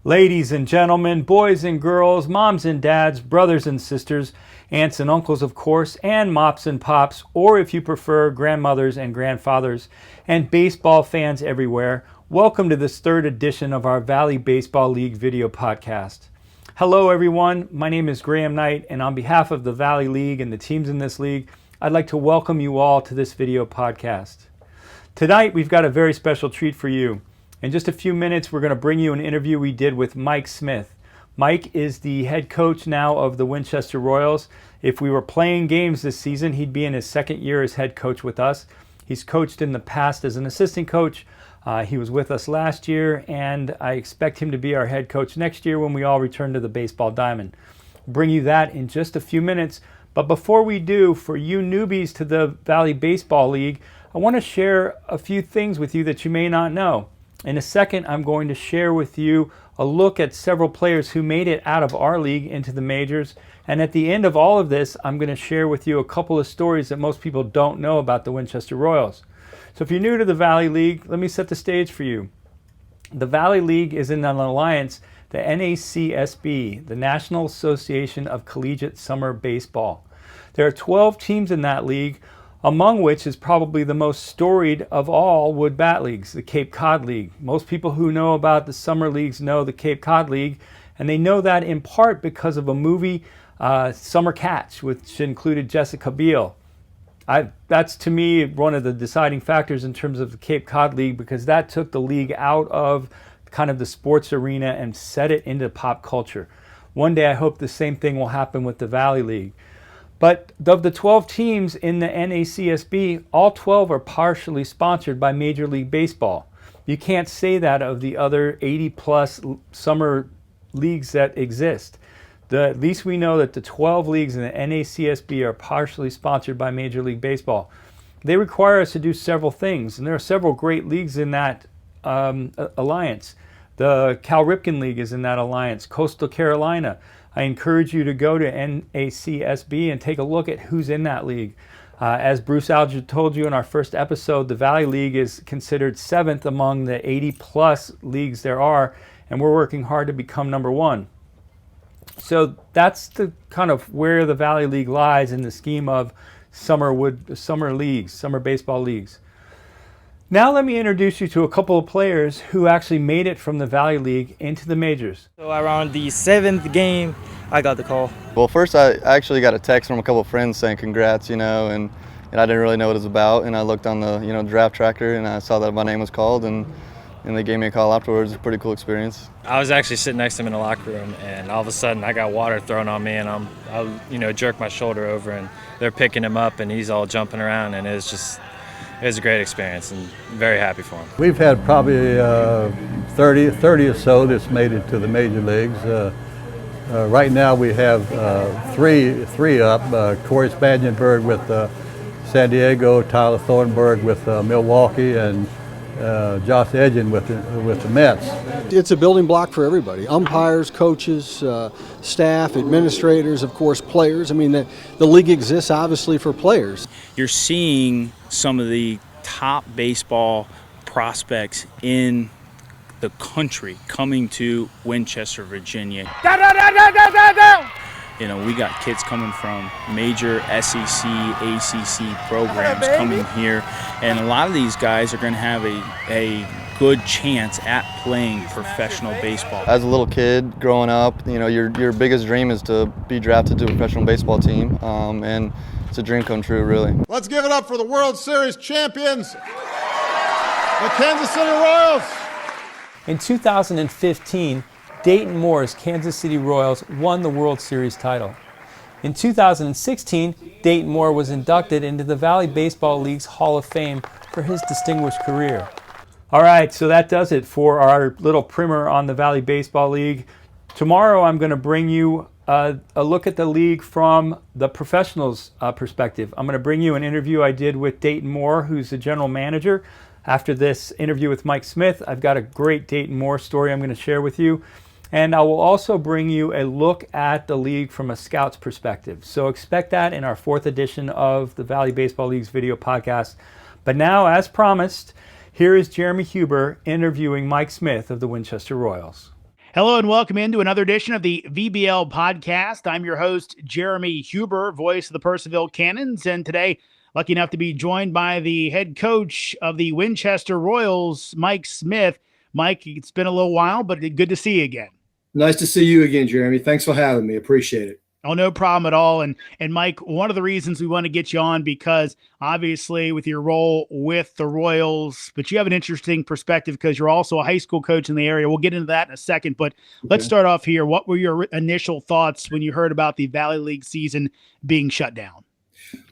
Ladies and gentlemen, boys and girls, moms and dads, brothers and sisters, aunts and uncles, of course, and mops and pops, or if you prefer, grandmothers and grandfathers, and baseball fans everywhere, welcome to this third edition of our Valley Baseball League video podcast. Hello, everyone. My name is Graham Knight, and on behalf of the Valley League and the teams in this league, I'd like to welcome you all to this video podcast. Tonight, we've got a very special treat for you. In just a few minutes, we're going to bring you an interview we did with Mike Smith. Mike is the head coach now of the Winchester Royals. If we were playing games this season, he'd be in his second year as head coach with us. He's coached in the past as an assistant coach. He was with us last year, and I expect him to be our head coach next year when we all return to the baseball diamond. We'll bring you that in just a few minutes. But before we do, for you newbies to the Valley Baseball League, I want to share a few things with you that you may not know. In a second, I'm going to share with you a look at several players who made it out of our league into the majors. And at the end of all of this, I'm going to share with you a couple of stories that most people don't know about the Winchester Royals. So if you're new to the Valley League, let me set the stage for you. The Valley League is in an alliance, the NACSB, the National Association of Collegiate Summer Baseball. There are 12 teams in that league, among which is probably the most storied of all wood bat leagues, the Cape Cod League. Most people who know about the summer leagues know the Cape Cod League, and they know that in part because of a movie, Summer Catch, which included Jessica Biel. That's, to me, one of the deciding factors in terms of the Cape Cod League, because that took the league out of kind of the sports arena and set it into pop culture. One day I hope the same thing will happen with the Valley League. But of the 12 teams in the NACSB, all 12 are partially sponsored by Major League Baseball. You can't say that of the other 80-plus summer leagues that exist. At least we know that the 12 leagues in the NACSB are partially sponsored by Major League Baseball. They require us to do several things, and there are several great leagues in that alliance. The Cal Ripken League is in that alliance, Coastal Carolina. I encourage you to go to NACSB and take a look at who's in that league. As Bruce Alger told you in our first episode, the Valley League is considered 7th among the 80-plus leagues there are, and we're working hard to become number 1. So that's the kind of where the Valley League lies in the scheme of summer leagues, summer baseball leagues. Now let me introduce you to a couple of players who actually made it from the Valley League into the majors. So around the 7th game, I got the call. Well, first I actually got a text from a couple of friends saying congrats, and I didn't really know what it was about. And I looked on the, draft tracker, and I saw that my name was called, and they gave me a call afterwards. It was a pretty cool experience. I was actually sitting next to him in the locker room, and all of a sudden I got water thrown on me, and I jerked my shoulder over, and they're picking him up, and he's all jumping around, and it was a great experience, and very happy for him. We've had probably 30 or so that's made it to the major leagues. Right now we have three up. Corey Spangenberg with San Diego, Tyler Thornburg with Milwaukee, and Josh Edgin with the Mets. It's a building block for everybody: umpires, coaches, staff, administrators, of course, players. I mean, the league exists obviously for players. You're seeing some of the top baseball prospects in the country coming to Winchester, Virginia. We got kids coming from major SEC, ACC programs coming here, and a lot of these guys are going to have a good chance at playing professional baseball. As a little kid growing up, your biggest dream is to be drafted to a professional baseball team, and it's a dream come true, really. Let's give it up for the World Series champions, the Kansas City Royals. In 2015, Dayton Moore's Kansas City Royals won the World Series title. In 2016, Dayton Moore was inducted into the Valley Baseball League's Hall of Fame for his distinguished career. All right, so that does it for our little primer on the Valley Baseball League. Tomorrow I'm going to bring you a look at the league from the professionals' perspective. I'm going to bring you an interview I did with Dayton Moore, who's the general manager. After this interview with Mike Smith, I've got a great Dayton Moore story I'm going to share with you. And I will also bring you a look at the league from a scout's perspective. So expect that in our 4th edition of the Valley Baseball League's video podcast. But now, as promised, here is Jeremy Huber interviewing Mike Smith of the Winchester Royals. Hello and welcome into another edition of the VBL podcast. I'm your host, Jeremy Huber, voice of the Purcellville Cannons, and today, lucky enough to be joined by the head coach of the Winchester Royals, Mike Smith. Mike, it's been a little while, but good to see you again. Nice to see you again, Jeremy. Thanks for having me. Appreciate it. Oh, no problem at all. And Mike, one of the reasons we want to get you on, because obviously with your role with the Royals, but you have an interesting perspective because you're also a high school coach in the area. We'll get into that in a second, but let's start off here. What were your initial thoughts when you heard about the Valley League season being shut down?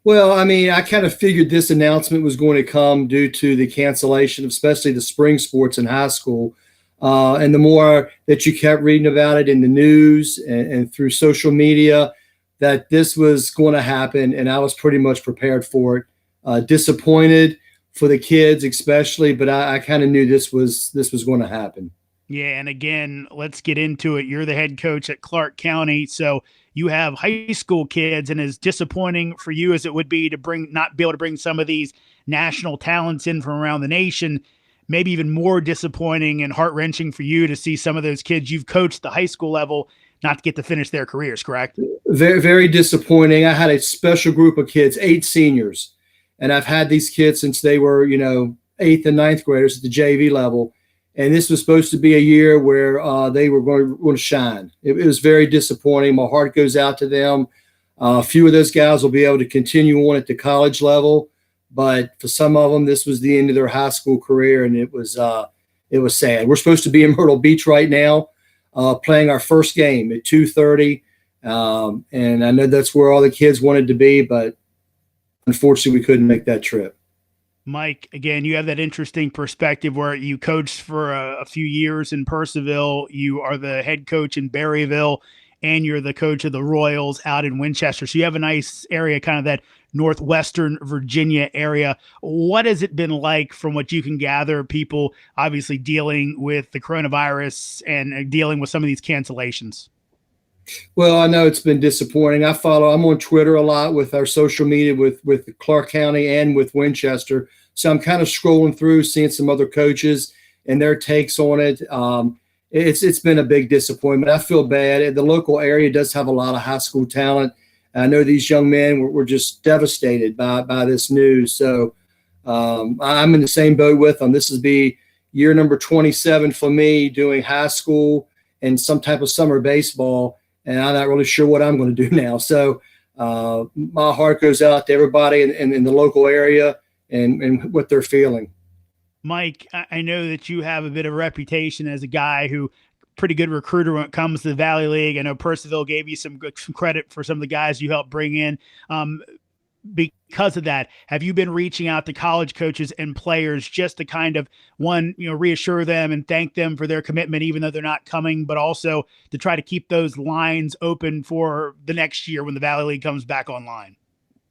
Well, I mean, I kind of figured this announcement was going to come due to the cancellation, especially the spring sports in high school. And the more that you kept reading about it in the news and through social media, that this was going to happen, and I was pretty much prepared for it. Disappointed for the kids, especially, but I kind of knew this was going to happen. Yeah, and again, let's get into it. You're the head coach at Clark County, so you have high school kids, and as disappointing for you as it would be to not be able to bring some of these national talents in from around the nation, maybe even more disappointing and heart-wrenching for you to see some of those kids you've coached at the high school level not get to finish their careers, correct? Very, very disappointing. I had a special group of kids, 8 seniors, and I've had these kids since they were, 8th and 9th graders at the JV level. And this was supposed to be a year where they were going to shine. It was very disappointing. My heart goes out to them. A few of those guys will be able to continue on at the college level, but for some of them, this was the end of their high school career, and it was sad. We're supposed to be in Myrtle Beach right now, playing our first game at 2:30, and I know that's where all the kids wanted to be, but unfortunately, we couldn't make that trip. Mike, again, you have that interesting perspective where you coached for a few years in Purcellville. You are the head coach in Berryville, and you're the coach of the Royals out in Winchester. So you have a nice area, kind of that northwestern Virginia area. What has it been like from what you can gather, people obviously dealing with the coronavirus and dealing with some of these cancellations? Well, I know it's been disappointing. I'm on Twitter a lot with our social media with Clark County and with Winchester. So I'm kind of scrolling through, seeing some other coaches and their takes on it. It's been a big disappointment. I feel bad. The local area does have a lot of high school talent. I know these young men were just devastated by this news. So I'm in the same boat with them. This will be year number 27 for me doing high school and some type of summer baseball, and I'm not really sure what I'm going to do now. So my heart goes out to everybody in the local area and what they're feeling. Mike, I know that you have a bit of a reputation as a guy who pretty good recruiter when it comes to the Valley League. I know Purcellville gave you some credit for some of the guys you helped bring in. Because of that, have you been reaching out to college coaches and players just to kind of reassure them and thank them for their commitment, even though they're not coming, but also to try to keep those lines open for the next year when the Valley League comes back online?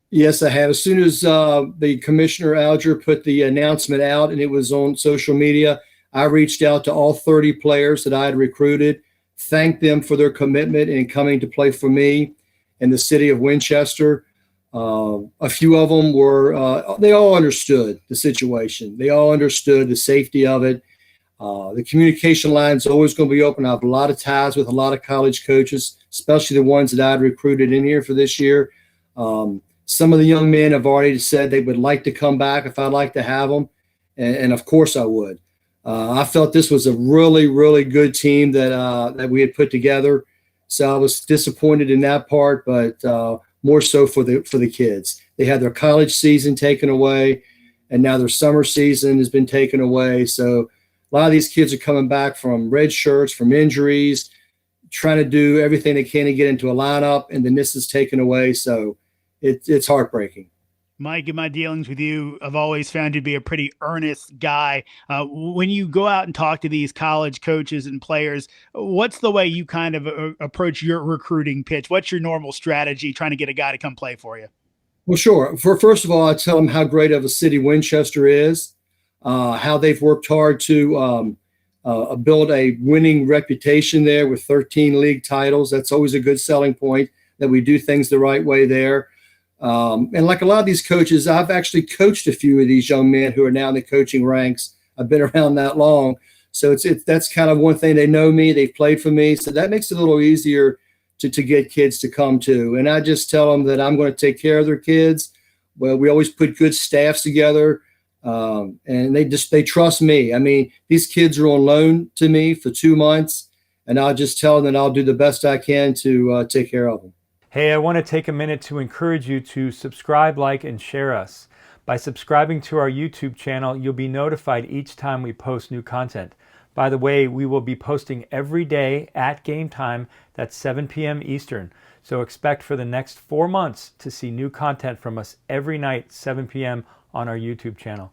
Yes, I have. As soon as the Commissioner Alger put the announcement out and it was on social media, I reached out to all 30 players that I had recruited, thanked them for their commitment in coming to play for me in the city of Winchester. A few of them they all understood the situation. They all understood the safety of it. The communication line is always going to be open. I have a lot of ties with a lot of college coaches, especially the ones that I'd recruited in here for this year. Some of the young men have already said they would like to come back if I'd like to have them, and of course I would. I felt this was a really, really good team that we had put together, so I was disappointed in that part, but more so for the kids. They had their college season taken away, and now their summer season has been taken away. So a lot of these kids are coming back from red shirts, from injuries, trying to do everything they can to get into a lineup, and then this is taken away. So it's heartbreaking. Mike, in my dealings with you, I've always found you to be a pretty earnest guy. When you go out and talk to these college coaches and players, what's the way you kind of approach your recruiting pitch? What's your normal strategy trying to get a guy to come play for you? Well, sure. First of all, I tell them how great of a city Winchester is, how they've worked hard to build a winning reputation there with 13 league titles. That's always a good selling point, that we do things the right way there. And like a lot of these coaches, I've actually coached a few of these young men who are now in the coaching ranks. I've been around that long. So that's kind of one thing. They know me, they've played for me, so that makes it a little easier to get kids to come to. And I just tell them that I'm going to take care of their kids. Well, we always put good staffs together, and they trust me. I mean, these kids are on loan to me for 2 months, and I'll just tell them that I'll do the best I can to take care of them. Hey, I want to take a minute to encourage you to subscribe, like, and share us. By subscribing to our YouTube channel, you'll be notified each time we post new content. By the way, we will be posting every day at game time. That's 7 p.m. Eastern. So expect for the next 4 months to see new content from us every night, 7 p.m. on our YouTube channel.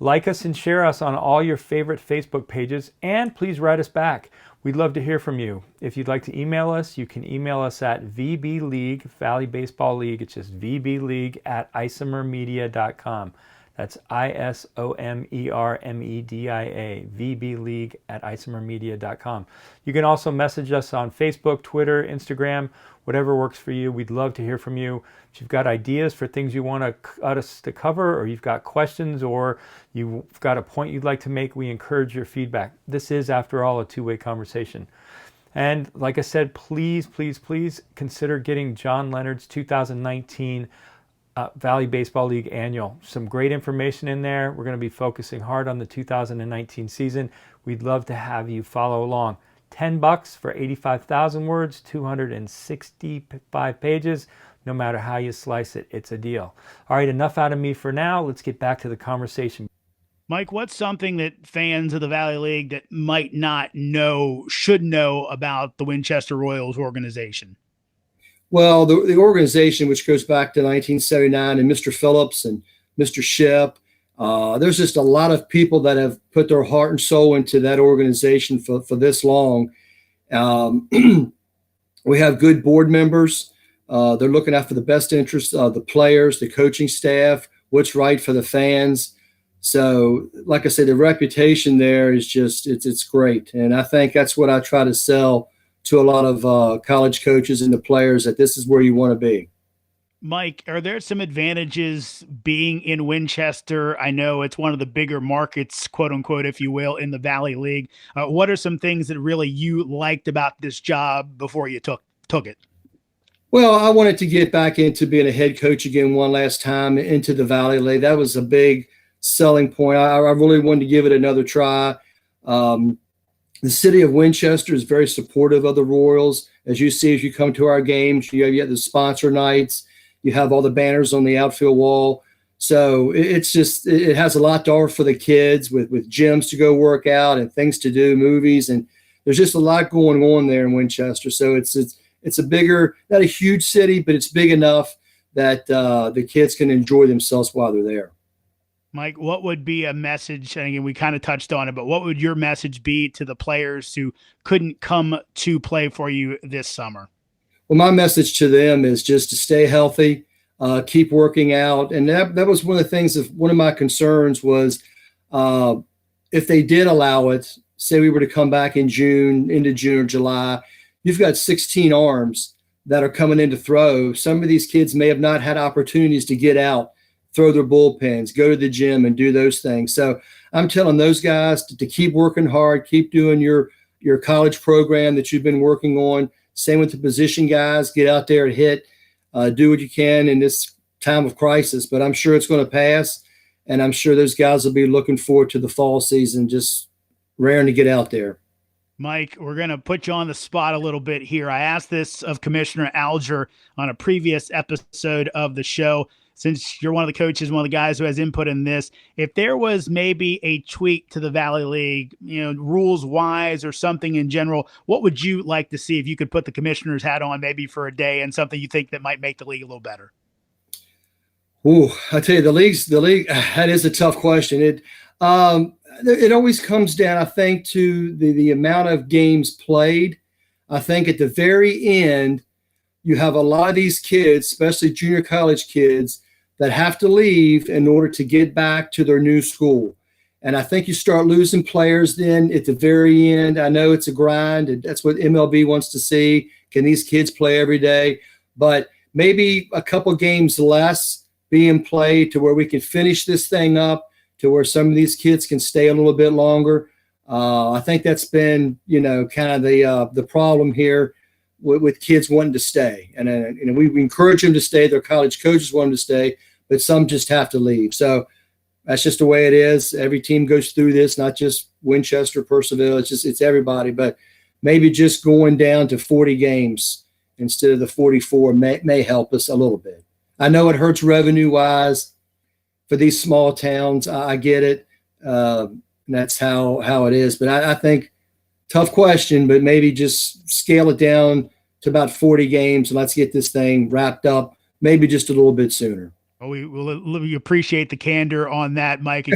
Like us and share us on all your favorite Facebook pages, and please write us back. We'd love to hear from you. If you'd like to email us, you can email us at VBLeague, Valley Baseball League. It's just vbleague@isomermedia.com. That's ISOMERMEDIA, vbleague@isomermedia.com. You can also message us on Facebook, Twitter, Instagram, whatever works for you. We'd love to hear from you. If you've got ideas for things you want us to cover, or you've got questions, or you've got a point you'd like to make, we encourage your feedback. This is, after all, a two-way conversation. And like I said, please, please, please consider getting John Leonard's 2019 Valley Baseball League Annual. Some great information in there. We're going to be focusing hard on the 2019 season. We'd love to have you follow along. $10 for 85,000 words, 265 pages. No matter how you slice it, it's a deal. All right, enough out of me for now. Let's get back to the conversation. Mike, what's something that fans of the Valley League that might not know, should know about the Winchester Royals organization? Well, the organization, which goes back to 1979, and Mr. Phillips and Mr. Ship, there's just a lot of people that have put their heart and soul into that organization for this long. We have good board members. They're looking out for the best interests of the players, the coaching staff, what's right for the fans. So, like I said, the reputation there is just, it's great. And I think that's what I try to sell to a lot of college coaches and the players, that this is where you want to be. Mike, are there some advantages being in Winchester? I know it's one of the bigger markets, quote unquote, if you will, in the Valley League. What are some things that really you liked about this job before you took it? Well, I wanted to get back into being a head coach again one last time into the Valley League. That was a big selling point. I really wanted to give it another try. The city of Winchester is very supportive of the Royals. As you see, if you come to our games, you have the sponsor nights. You have all the banners on the outfield wall. So it has a lot to offer for the kids with gyms to go work out and things to do, movies. And there's just a lot going on there in Winchester. So it's a bigger, not a huge city, but it's big enough that the kids can enjoy themselves while they're there. Mike, what would be a message, and again, we kind of touched on it, but what would your message be to the players who couldn't come to play for you this summer? Well, my message to them is just to stay healthy, keep working out. And that was one of the things, one of my concerns was if they did allow it, say we were to come back in June, into June or July, you've got 16 arms that are coming in to throw. Some of these kids may have not had opportunities to get out, throw their bullpens, go to the gym and do those things. So I'm telling those guys to keep working hard, keep doing your college program that you've been working on. Same with the position guys, get out there and hit, do what you can in this time of crisis, but I'm sure it's going to pass. And I'm sure those guys will be looking forward to the fall season, just raring to get out there. Mike, we're going to put you on the spot a little bit here. I asked this of Commissioner Alger on a previous episode of the show. Since you're one of the coaches, one of the guys who has input in this, if there was maybe a tweak to the Valley League, rules wise or something in general, what would you like to see if you could put the commissioner's hat on maybe for a day and something you think that might make the league a little better? Ooh, I tell you, the league, that is a tough question. It always comes down, I think, to the amount of games played. I think at the very end, you have a lot of these kids, especially junior college kids, that have to leave in order to get back to their new school. And I think you start losing players then at the very end. I know it's a grind, and that's what MLB wants to see. Can these kids play every day? But maybe a couple games less being played to where we can finish this thing up, to where some of these kids can stay a little bit longer. I think that's been, kind of the problem here with kids wanting to stay. And we encourage them to stay. Their college coaches want them to stay, but some just have to leave. So that's just the way it is. Every team goes through this, not just Winchester, Percival. It's everybody. But maybe just going down to 40 games instead of the 44 may help us a little bit. I know it hurts revenue-wise for these small towns. I get it. That's how it is. But I think tough question, but maybe just scale it down to about 40 games and let's get this thing wrapped up maybe just a little bit sooner. Well, we appreciate the candor on that, Mike.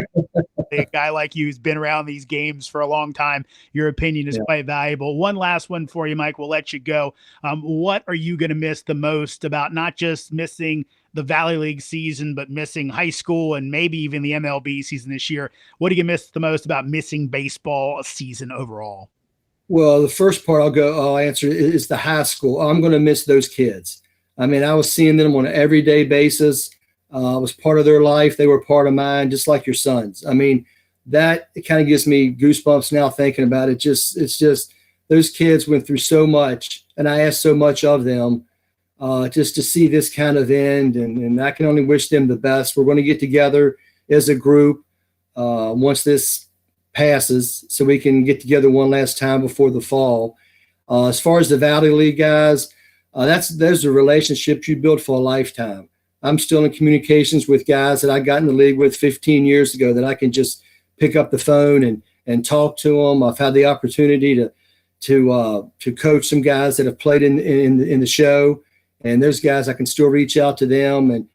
A guy like you who's been around these games for a long time, your opinion is quite valuable. One last one for you, Mike. We'll let you go. What are you going to miss the most about not just missing the Valley League season, but missing high school and maybe even the MLB season this year? What do you miss the most about missing baseball season overall? Well, the first part I'll answer is the high school. I'm going to miss those kids. I mean, I was seeing them on an everyday basis. I was part of their life. They were part of mine, just like your sons. I mean, it kind of gives me goosebumps now thinking about it. It's just those kids went through so much, and I asked so much of them. Just to see this kind of end, and I can only wish them the best. We're going to get together as a group once this passes, so we can get together one last time before the fall. As far as the Valley League guys, those are relationships you build for a lifetime. I'm still in communications with guys that I got in the league with 15 years ago that I can just pick up the phone and talk to them. I've had the opportunity to coach some guys that have played in the show. And those guys, I can still reach out to them, and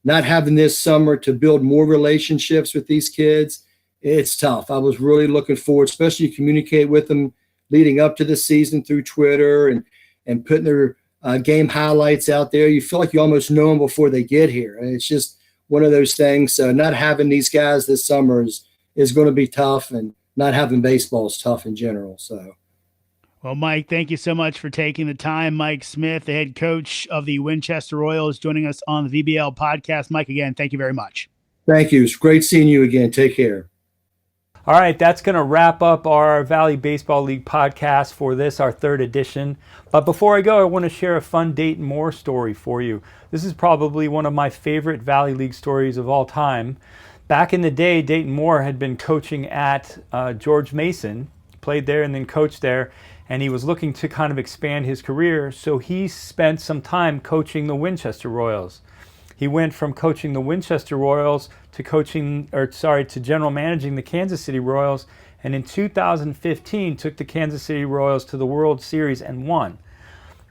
not having this summer to build more relationships with these kids, it's tough. I was really looking forward, especially to communicate with them leading up to the season through Twitter and putting their game highlights out there. You feel like you almost know them before they get here. And it's just one of those things. So not having these guys this summer is going to be tough, and not having baseball is tough in general. So. Well, Mike, thank you so much for taking the time. Mike Smith, the head coach of the Winchester Royals, joining us on the VBL podcast. Mike, again, thank you very much. Thank you. It's great seeing you again. Take care. All right, that's going to wrap up our Valley Baseball League podcast for this, our third edition. But before I go, I want to share a fun Dayton Moore story for you. This is probably one of my favorite Valley League stories of all time. Back in the day, Dayton Moore had been coaching at George Mason, played there and then coached there. And he was looking to kind of expand his career, so he spent some time coaching the Winchester Royals. He went from coaching the Winchester Royals to general managing the Kansas City Royals, and in 2015 took the Kansas City Royals to the World Series and won.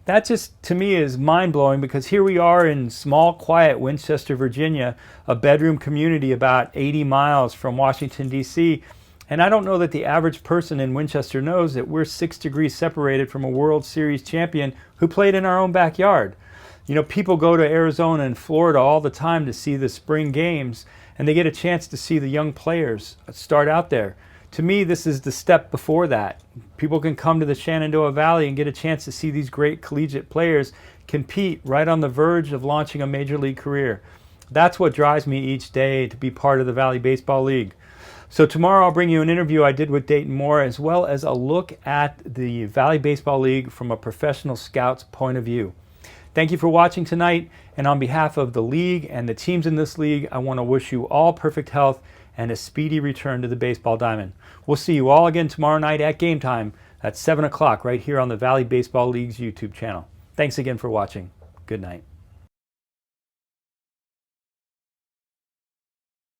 That just, to me, is mind-blowing, because here we are in small, quiet Winchester, Virginia, a bedroom community about 80 miles from Washington, D.C., and I don't know that the average person in Winchester knows that we're 6 degrees separated from a World Series champion who played in our own backyard. You know, people go to Arizona and Florida all the time to see the spring games, and they get a chance to see the young players start out there. To me, this is the step before that. People can come to the Shenandoah Valley and get a chance to see these great collegiate players compete right on the verge of launching a major league career. That's what drives me each day to be part of the Valley Baseball League. So tomorrow I'll bring you an interview I did with Dayton Moore, as well as a look at the Valley Baseball League from a professional scout's point of view. Thank you for watching tonight, and on behalf of the league and the teams in this league, I want to wish you all perfect health and a speedy return to the baseball diamond. We'll see you all again tomorrow night at game time at 7 o'clock right here on the Valley Baseball League's YouTube channel. Thanks again for watching. Good night.